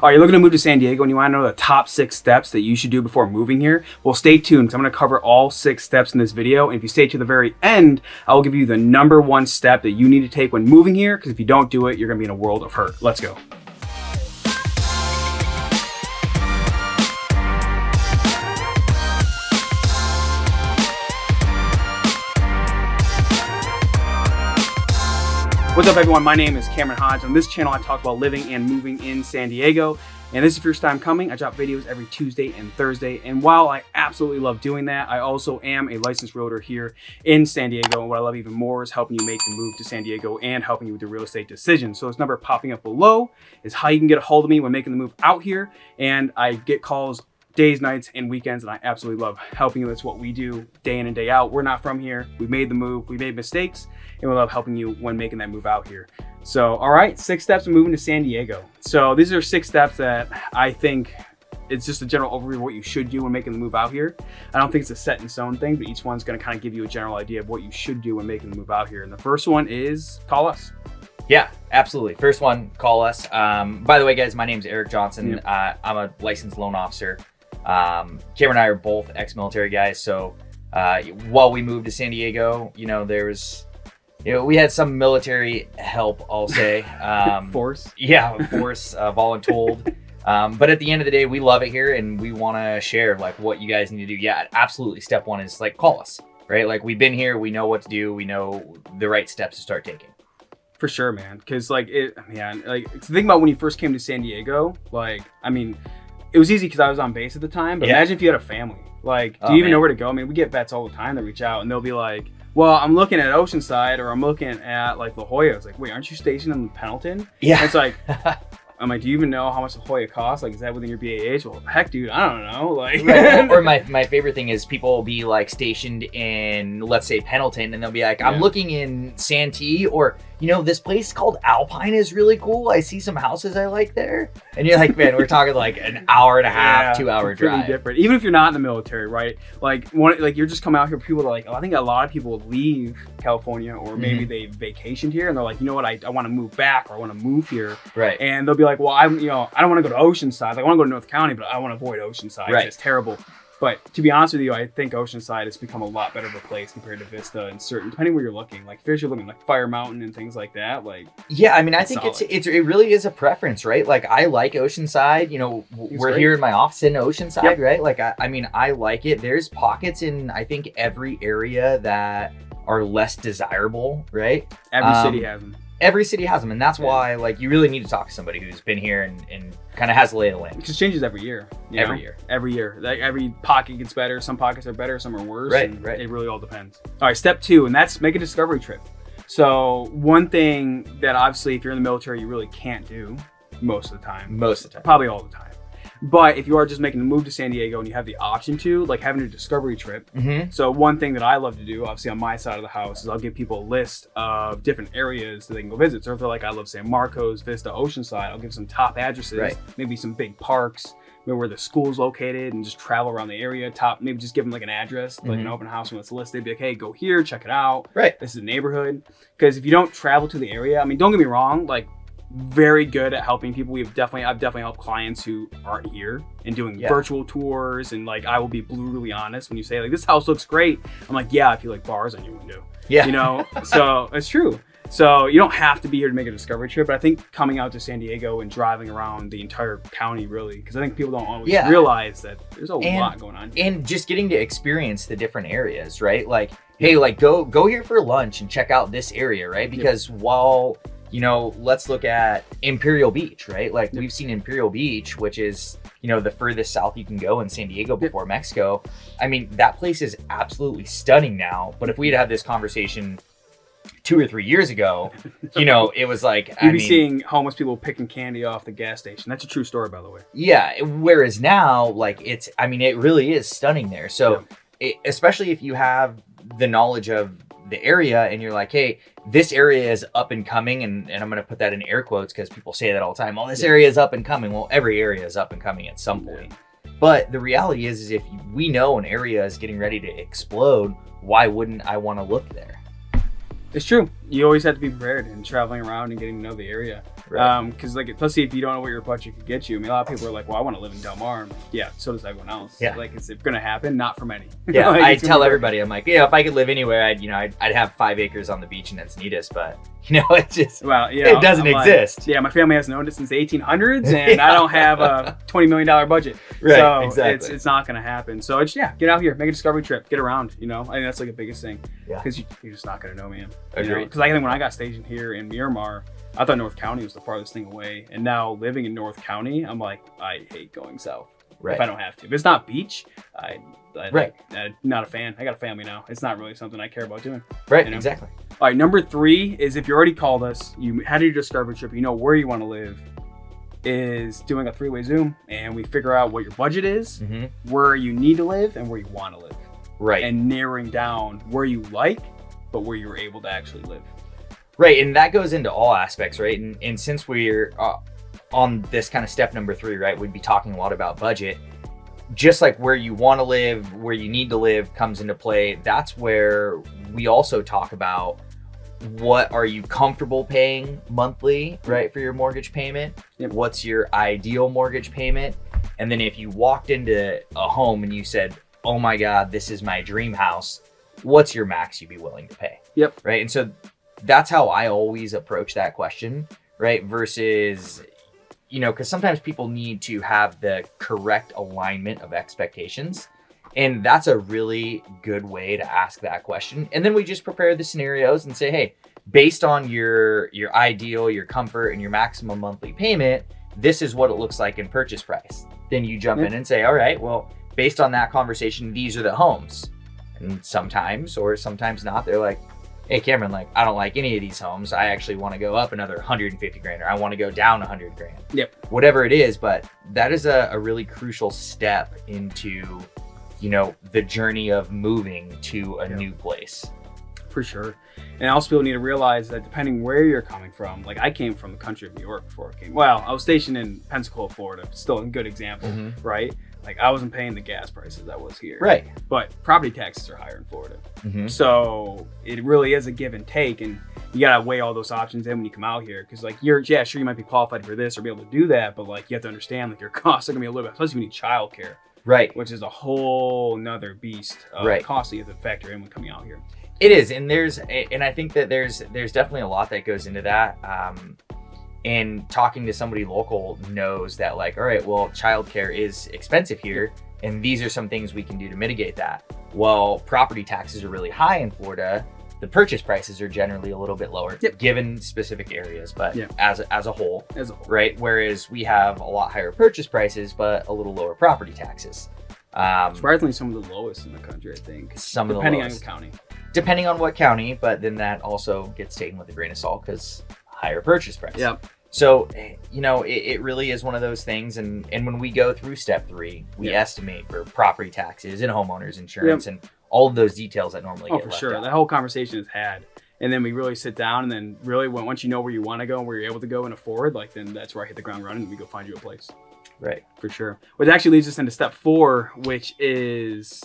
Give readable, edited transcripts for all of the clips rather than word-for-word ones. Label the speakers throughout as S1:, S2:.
S1: All right, you're looking to move to San Diego and you want to know the top 6 steps that you should do before moving here? Well, stay tuned because I'm going to cover all 6 steps in this video. And if you stay to the very end, I will give you the number 1 step that you need to take when moving here, because if you don't do it, you're going to be in a world of hurt. Let's go. What's up, everyone? My name is Cameron Hodge. On this channel, I talk about living and moving in San Diego. And this is your first time coming. I drop videos every Tuesday and Thursday. And while I absolutely love doing that, I also am a licensed realtor here in San Diego. And what I love even more is helping you make the move to San Diego and helping you with your real estate decisions. So this number popping up below is how you can get a hold of me when making the move out here. And I get calls days, nights, and weekends, and I absolutely love helping you. That's what we do day in and day out. We're not from here. We made the move. We made mistakes, and we love helping you when making that move out here. So, all right, 6 steps of moving to San Diego. So these are 6 steps that I think it's just a general overview of what you should do when making the move out here. I don't think it's a set in stone thing, but each one's going to kind of give you a general idea of what you should do when making the move out here. And the first one is call us.
S2: Yeah, absolutely. First one, call us. By the way, guys, my name's Eric Johnson.
S1: Yep.
S2: I'm a licensed loan officer. Cameron and I are both ex-military guys. So while we moved to San Diego, we had some military help, I'll say.
S1: Force.
S2: Yeah, force, voluntold. But at the end of the day, we love it here and we want to share like what you guys need to do. Yeah, absolutely. Step 1 is like call us, right? Like we've been here, we know what to do, we know the right steps to start taking.
S1: For sure, man. Because the thing about when you first came to San Diego, it was easy because I was on base at the time, but imagine if you had a family. Like, do you even know where to go? I mean, we get vets all the time that reach out and they'll be like, well, I'm looking at Oceanside or I'm looking at like La Jolla. It's like, wait, aren't you stationed in Pendleton?
S2: Yeah.
S1: And it's like, I'm like, do you even know how much La Jolla costs? Like, is that within your BAH? Well, heck, dude, I don't know. Like,
S2: right. Or my favorite thing is people will be like stationed in, let's say, Pendleton, and they'll be like, I'm looking in Santee, or this place called Alpine is really cool. I see some houses I like there. And you're like, man, we're talking like an hour and a half, 2-hour drive.
S1: Different. Even if you're not in the military, right? Like you're just coming out here. People are like, I think a lot of people leave California or maybe they vacationed here and they're like, you know what, I want to move back or I want to move here.
S2: Right.
S1: And they'll be like, well, I don't want to go to Oceanside. Like, I want to go to North County, but I want to avoid Oceanside.
S2: Right.
S1: It's terrible. But to be honest with you, I think Oceanside has become a lot better of a place compared to Vista and certain, depending where you're looking. Like, if you're looking like Fire Mountain and things like that, like.
S2: Yeah, I mean, I think
S1: solid.
S2: it really is a preference, right? Like, I like Oceanside. We're here in my office in Oceanside, right? Like, I like it. There's pockets in, I think, every area that are less desirable, right?
S1: Every city has them.
S2: Every city has them, and that's why like you really need to talk to somebody who's been here and kind of has the lay of the land.
S1: Because it changes every year. Every year. Like every pocket gets better. Some pockets are better, some are worse.
S2: Right.
S1: It really all depends. All right, step 2, and that's make a discovery trip. So one thing that obviously if you're in the military you really can't do most of the time. Probably all the time. But if you are just making the move to San Diego and you have the option to, like having a discovery trip. So one thing that I love to do, obviously on my side of the house, is I'll give people a list of different areas that they can go visit. So if they're like, I love San Marcos, Vista, Oceanside, I'll give some top addresses, maybe some big parks, maybe where the school's located, and just travel around the area. Maybe just give them like an address, like an open house when it's listed. They'd be like, hey, go here, check it out.
S2: Right.
S1: This is the neighborhood. Because if you don't travel to the area, I mean, don't get me wrong, like, very good at helping people. I've definitely helped clients who aren't here and doing virtual tours, and like I will be brutally honest when you say like this house looks great. I'm like, yeah, I feel like bars on your window. Yeah. So it's true. So you don't have to be here to make a discovery trip, but I think coming out to San Diego and driving around the entire county really, because I think people don't always realize that there's a lot going on.
S2: And just getting to experience the different areas, right? Like, hey, like go here for lunch and check out this area, right? Because while let's look at Imperial Beach, right? Like we've seen Imperial Beach, which is, the furthest south you can go in San Diego before Mexico. I mean, that place is absolutely stunning now. But if we'd had this conversation 2 or 3 years ago, it was like,
S1: you'd be seeing homeless people picking candy off the gas station. That's a true story, by the way.
S2: Yeah. Whereas now, like it really is stunning there. So especially if you have the knowledge of the area and you're like, hey, this area is up and coming, and I'm going to put that in air quotes because people say that all the time. Well, this area is up and coming. Well, every area is up and coming at some point. But the reality is if we know an area is getting ready to explode, why wouldn't I want to look there?
S1: It's true. you always have to be prepared and traveling around and getting to know the area.
S2: Right.
S1: Because like, especially if you don't know what your budget could get you. I mean, a lot of people are like, well, I want to live in Del Mar. I'm like, yeah, so does everyone else.
S2: Yeah.
S1: Like, it's going to happen, not for many.
S2: Yeah,
S1: Like,
S2: I
S1: it's gonna
S2: tell
S1: be-
S2: everybody, I'm like, you know, if I could live anywhere, I'd have 5 acres on the beach in Encinitas, but you know, it's just,
S1: Well, you know,
S2: it doesn't
S1: I'm like,
S2: exist.
S1: yeah, my family hasn't owned it since the 1800s, and
S2: Yeah.
S1: I don't have a $20 million budget.
S2: Right,
S1: So
S2: exactly.
S1: it's not going to happen. So it's, yeah, get out here, make a discovery trip, get around, you know. I think that's like the biggest thing.
S2: Yeah.
S1: Because you're just not going to know, man.
S2: Agreed.
S1: Because I think when I got stationed here in Miramar, I thought North County was the farthest thing away. And now living in North County, I'm like, I hate going south.
S2: Right.
S1: If I don't have to. If it's not beach,
S2: Right.
S1: not a fan. I got a family now. It's not really something I care about doing.
S2: Right,
S1: you know?
S2: exactly.
S1: All right, number 3 is if you already called us, you had your discovery trip, you know where you want to live, is doing a 3-way Zoom, and we figure out what your budget is,
S2: Hmm.
S1: where you need to live, and where you want to live.
S2: Right.
S1: And narrowing down where you like, but where you're able to actually live.
S2: Right, and that goes into all aspects, right? And since we're on this kind of step number 3, right, we'd be talking a lot about budget. Just like where you want to live, where you need to live comes into play. That's where we also talk about what are you comfortable paying monthly, right, for your mortgage payment?
S1: Yep.
S2: What's your ideal mortgage payment? And then if you walked into a home and you said, oh my God, this is my dream house, what's your max you'd be willing to pay?
S1: Yep.
S2: Right. And so that's how I always approach that question, right? Versus, you know, because sometimes people need to have the correct alignment of expectations. And that's a really good way to ask that question. And then we just prepare the scenarios and say, hey, based on your ideal, your comfort, and your maximum monthly payment, this is what it looks like in purchase price. Then you jump in and say, all right, well, based on that conversation, these are the homes. And sometimes, or sometimes not, they're like, hey, Cameron, like, I don't like any of these homes. I actually want to go up another 150 grand, or I want to go down 100 grand.
S1: Yep.
S2: Whatever it is, but that is a really crucial step into, you know, the journey of moving to a new place.
S1: For sure. And also people need to realize that depending where you're coming from, like I came from the country of New York before I came. Well, I was stationed in Pensacola, Florida. Still a good example, right? Like I wasn't paying the gas prices I was here.
S2: Right.
S1: But property taxes are higher in Florida.
S2: Mhm.
S1: So it really is a give and take. And you got to weigh all those options in when you come out here. Because like sure, you might be qualified for this or be able to do that. But like you have to understand like your costs are going to be a little bit, especially when you need childcare.
S2: Right.
S1: Which is a whole nother beast of
S2: Right.
S1: cost that you have to factor in when coming out here.
S2: It is, and I think that there's definitely a lot that goes into that. And talking to somebody local knows that, like, all right, well, childcare is expensive here, and these are some things we can do to mitigate that. Well, property taxes are really high in Florida. The purchase prices are generally a little bit lower, given specific areas, but as a whole, right? Whereas we have a lot higher purchase prices, but a little lower property taxes.
S1: Surprisingly, some of the lowest in the country, I think.
S2: Some of the
S1: depending on
S2: lowest.
S1: the county.
S2: Depending on what county, but then that also gets taken with a grain of salt because higher purchase price.
S1: Yep.
S2: So, you know, it really is one of those things. And when we go through step 3, we estimate for property taxes and homeowners insurance and all of those details that normally get
S1: for
S2: left
S1: sure.
S2: out.
S1: That whole conversation is had. And then we really sit down and then really once you know where you want to go and where you're able to go and afford, like then that's where I hit the ground running and we go find you a place.
S2: Right.
S1: For sure. Which actually leads us into step 4, which is,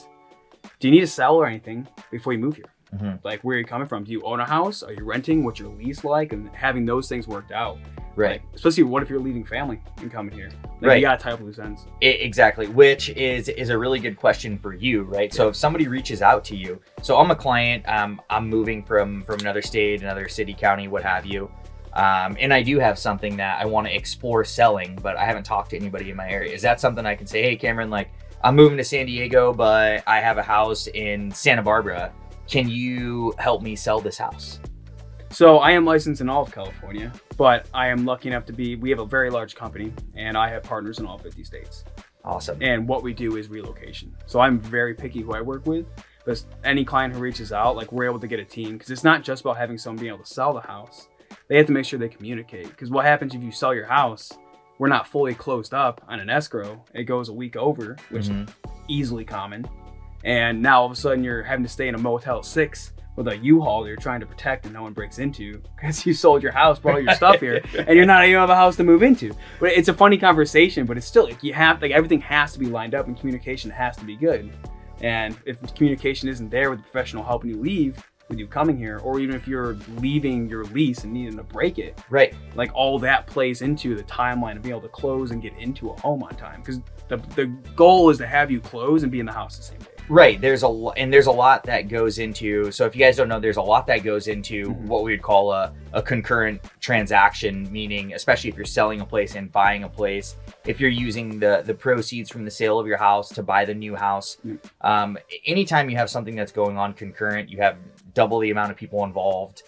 S1: do you need to sell or anything before you move here? Like, where are you coming from? Do you own a house? Are you renting? What's your lease like? And having those things worked out.
S2: Right.
S1: Like, especially what if you're leaving family and coming here? Like,
S2: Right.
S1: You got to tie up loose ends.
S2: Exactly, which is a really good question for you, right? So if somebody reaches out to you, so I'm a client, I'm moving from another state, another city, county, what have you. And I do have something that I want to explore selling, but I haven't talked to anybody in my area. Is that something I can say, hey, Cameron, like, I'm moving to San Diego, but I have a house in Santa Barbara. Can you help me sell this house?
S1: So I am licensed in all of California, but I am lucky enough to we have a very large company and I have partners in all 50 states.
S2: Awesome.
S1: And what we do is relocation. So I'm very picky who I work with, but any client who reaches out, like we're able to get a team because it's not just about having someone being able to sell the house. They have to make sure they communicate because what happens if you sell your house, we're not fully closed up on an escrow. It goes a week over, which is easily common. And now all of a sudden you're having to stay in a Motel 6 with a U-Haul that you're trying to protect and no one breaks into because you sold your house, brought all your stuff here, and you're not even have a house to move into. But it's a funny conversation, but it's still like everything has to be lined up and communication has to be good. And if communication isn't there with the professional helping you leave, with you coming here, or even if you're leaving your lease and needing to break it,
S2: Right.
S1: like all that plays into the timeline of being able to close and get into a home on time. Because the goal is to have you close and be in the house the same day.
S2: Right. There's a lot that goes into. So if you guys don't know, there's a lot that goes into what we would call a concurrent transaction, meaning especially if you're selling a place and buying a place, if you're using the proceeds from the sale of your house to buy the new house. Anytime you have something that's going on concurrent, you have double the amount of people involved,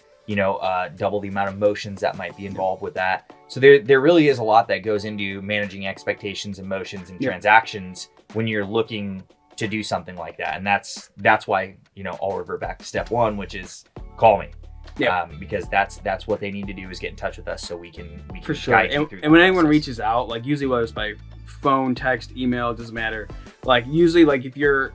S2: double the amount of motions that might be involved with that. So there really is a lot that goes into managing expectations, emotions, and transactions when you're looking to do something like that. And that's why, I'll revert back to step one, which is call me. Because that's what they need to do, is get in touch with us so we can
S1: For sure.
S2: guide you through
S1: and when anyone
S2: process.
S1: reaches out, like usually whether it's by phone, text, email, it doesn't matter. Like usually, like if you're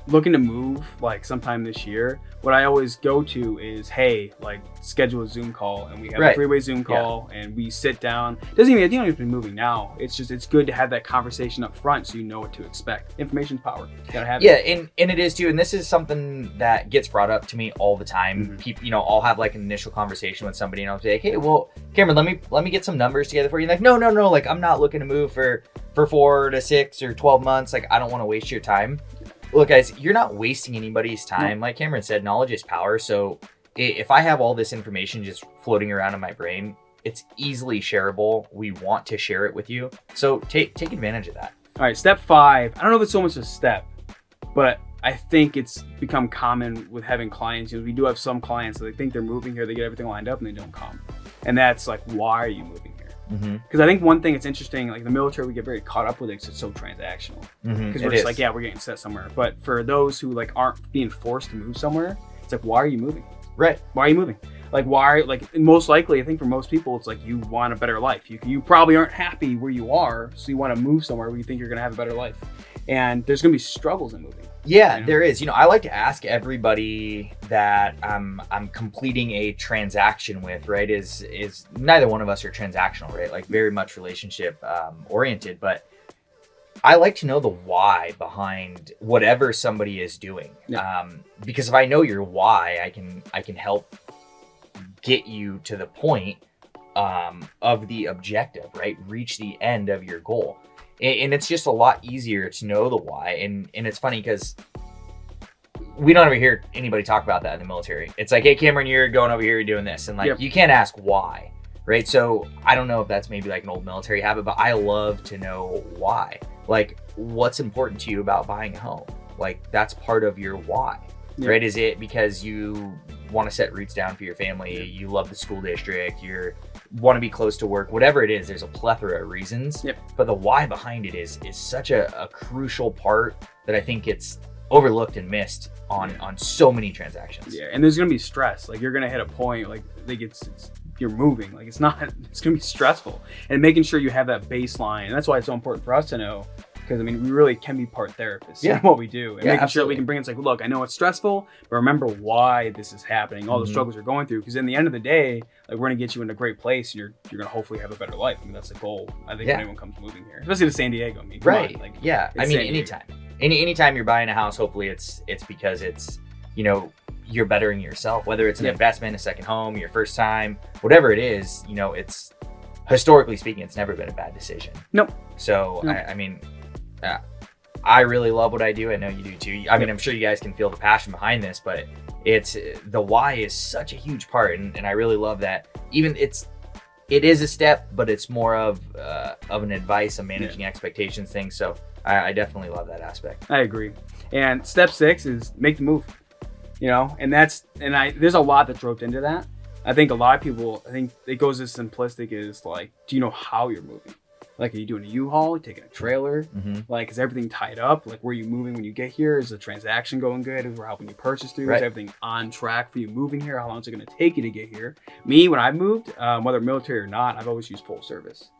S1: looking to move like sometime this year, what I always go to is, hey, like schedule a Zoom call, and we have a 3-way Zoom call, and we sit down. You don't even have to be moving now. It's good to have that conversation up front so you know what to expect. Information's power. You gotta have it.
S2: And it is too. And this is something that gets brought up to me all the time. People, I'll have like an initial conversation with somebody, and I'll say, hey, well, Cameron, let me get some numbers together for you. Like, no, like I'm not looking to move for 4 to 6 or 12 months. Like, I don't want to waste your time. Look, guys, you're not wasting anybody's time. Like Cameron said, knowledge is power. So if I have all this information just floating around in my brain, it's easily shareable. We want to share it with you. So take advantage of that.
S1: All right, step 5. I don't know if it's so much a step, but I think it's become common with having clients. We do have some clients that they think they're moving here, they get everything lined up, and they don't come. And that's like, why are you moving here? Because I think one thing that's interesting, like the military, we get very caught up with it because it's so transactional. Because we're just like, we're getting set somewhere. But for those who like aren't being forced to move somewhere, it's like, why are you moving?
S2: Right.
S1: Why are you moving? Like, why? Like, most likely, I think for most people, it's like you want a better life. You probably aren't happy where you are, so you want to move somewhere where you think you're going to have a better life. And there's going to be struggles in moving.
S2: Yeah, there is. I like to ask everybody that I'm completing a transaction with, right? Is neither one of us are transactional, right? Like very much relationship oriented, but I like to know the why behind whatever somebody is doing. Because if I know your why, I can help get you to the point of the objective, right? Reach the end of your goal. And it's just a lot easier to know the why. And it's funny because we don't ever hear anybody talk about that in the military. It's like, hey, Cameron, you're going over here, you're doing this. And like, you can't ask why, right? So I don't know if that's maybe like an old military habit, but I love to know why. Like, what's important to you about buying a home? Like, that's part of your why, right? Is it because you want to set roots down for your family? You love the school district, you want to be close to work, whatever it is, there's a plethora of reasons. But the why behind it is such a crucial part that I think it's overlooked and missed on so many transactions.
S1: And there's gonna be stress. Like, you're gonna hit a point like you're moving. Like, it's gonna be stressful. And making sure you have that baseline. And that's why it's so important for us to know. Because we really can be part therapists in what we do, and making sure we can bring it's like, look, I know it's stressful, but remember why this is happening, all the struggles you're going through. Because in the end of the day, like, we're gonna get you in a great place. You're gonna hopefully have a better life. That's the goal. I think when anyone comes moving here, especially to San Diego. Come on, like,
S2: anytime you're buying a house, hopefully it's because it's you're bettering yourself. Whether it's an investment, a second home, your first time, whatever it is, it's historically speaking, it's never been a bad decision. So I really love what I do. I know you do too. I'm sure you guys can feel the passion behind this, but it's the why is such a huge part. And I really love that. Even it is a step, but it's more of an advice, a managing expectations thing. So I definitely love that aspect.
S1: I agree. And step 6 is make the move, and there's a lot that's roped into that. I think a lot of people, it goes as simplistic as like, do you know how you're moving? Like, are you doing a U-Haul, taking a trailer? Like, is everything tied up? Like, where are you moving when you get here? Is the transaction going good? Is we're helping you purchase through? Is everything on track for you moving here? How long is it going to take you to get here? Me, when I moved, whether military or not, I've always used full service.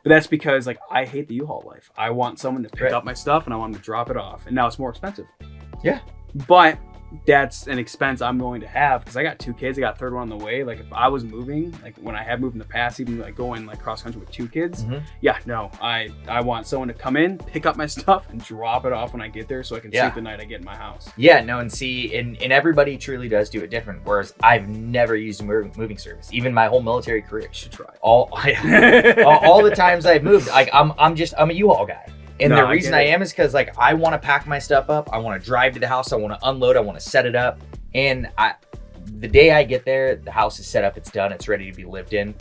S1: But that's because, like, I hate the U-Haul life. I want someone to pick up my stuff, and I want them to drop it off. And now it's more expensive. But that's an expense I'm willing to have because I got 2 kids. I got a third one on the way. Like if I was moving, like when I have moved in the past, even like going like cross country with 2 kids, yeah, no, I want someone to come in, pick up my stuff, and drop it off when I get there, so I can sleep the night I get in my house.
S2: Yeah, no, and see, and everybody truly does do it different. Whereas I've never used a moving service, even my whole military career.
S1: You should try.
S2: All the times I've moved, like I'm a U-Haul guy. And the reason I am is because like I want to pack my stuff up, I want to drive to the house, I want to unload, I want to set it up, and the day I get there, the house is set up, it's done, it's ready to be lived in.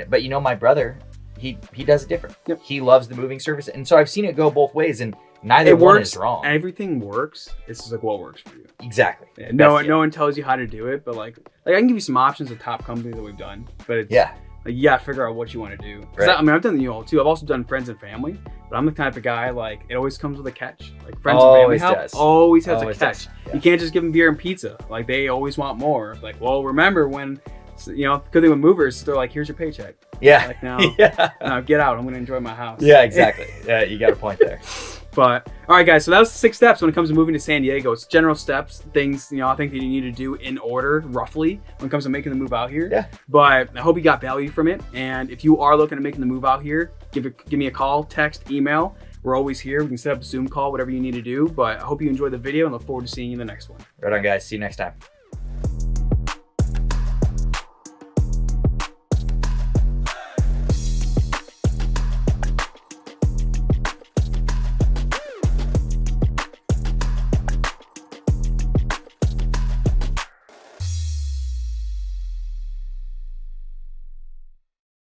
S2: But you know, my brother, he does it different.
S1: Yep.
S2: He loves the moving service, and so I've seen it go both ways, and neither one is wrong.
S1: Everything works. It's just like what works for you.
S2: Exactly.
S1: Yeah, no one tells you how to do it, but like I can give you some options of top companies that we've done, but it's like you gotta figure out what you want to do. Right. I mean, I've done the U-Haul too. I've also done friends and family, but I'm the type of guy like it always comes with a catch. Like friends and family help always has a catch. Yeah. You can't just give them beer and pizza. Like they always want more. Like, well, remember when, you know, good thing with movers, they're like, here's your paycheck.
S2: Yeah.
S1: Like now, now get out. I'm gonna enjoy my house.
S2: Yeah, exactly. Yeah, you got a point there.
S1: But all right, guys. So that was 6 steps when it comes to moving to San Diego. It's general steps, things I think that you need to do in order, roughly, when it comes to making the move out here.
S2: Yeah.
S1: But I hope you got value from it. And if you are looking at making the move out here, give me a call, text, email. We're always here. We can set up a Zoom call, whatever you need to do. But I hope you enjoyed the video and look forward to seeing you in the next one.
S2: Right on, guys. See you next time.